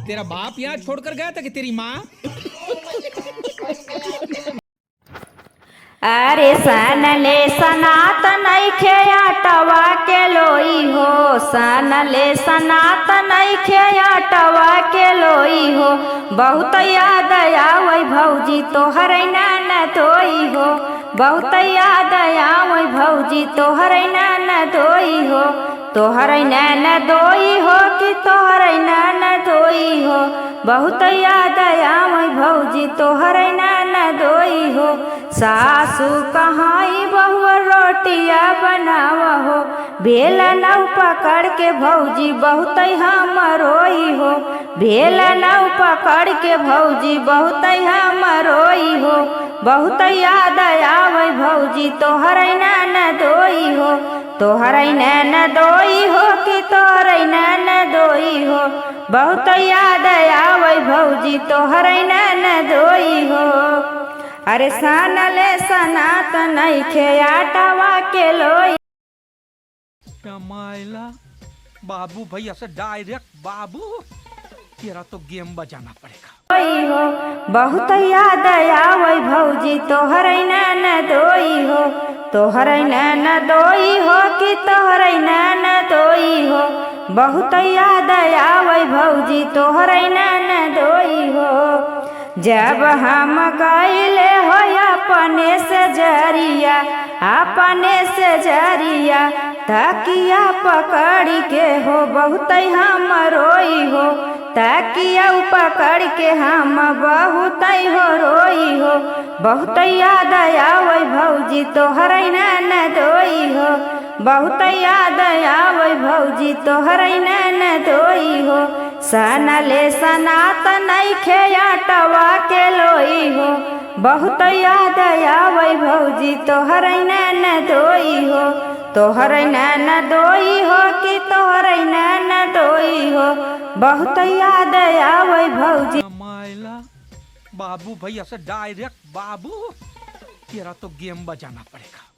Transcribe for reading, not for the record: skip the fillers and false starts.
तेरा बाप यहाँ छोड़कर गया था कि तेरी माँ? अरे सनले सनातन आटवा के लोई हो, सनले सनातन आटवा के लोई हो। बहुत याद आवै भौजी तोहर नान धोई हो, बहुत याद आवै भौजी तोहर नान धोई हो। तोहर नान धोई हो कि तोहर नान धोई हो, बहुत याद आवै भौजी तोहर नान धोई हो। सासू कहाई बहु रोटिया बनाव हो, बेलन पकड़ के भौजी बहुत हम रोई हो, बेलन पकड़ के भौजी बहुत हम रोई हो। बहुत याद आवै भौजी तोहर नान धोई हो, तोहर नान धोई हो कि तोहर नान धोई हो। बहुत याद आवै भौजी तोहर नान धोई हो। अरे सनले सनातन आटवा के लोई। मायला बाबू भैया से डायरेक्ट बाबू, तेरा तो गेम बजाना पड़ेगा। हो बहुत याद आवै भौजी तोहर नान धोई हो, तोहर नान धोई हो कि तोहर नान धोई हो। बहुत याद आवै भौजी तोहर नान धोई हो। जब हम गईले हो अपने से जरिया, अपने से जरिया तकिया पकड़ के हो बहुत हम रोई हो, तकिया पकड़ के हम बहुत हो रोई हो। बहुत याद आवै भौजी तोहर नान धोई हो, बहुत याद आवै भौजी तोहर नान धोई हो। सनले सनातन आटवा के लोई हो, बहुत याद आवै भौजी तोहर नान धोई हो, तोहर नान धोई हो कि तोहर नान धोई हो। बहुत याद आवै भौजी। मायला बाबू भैया से डायरेक्ट बाबू, तेरा तो गेम बजाना पड़ेगा।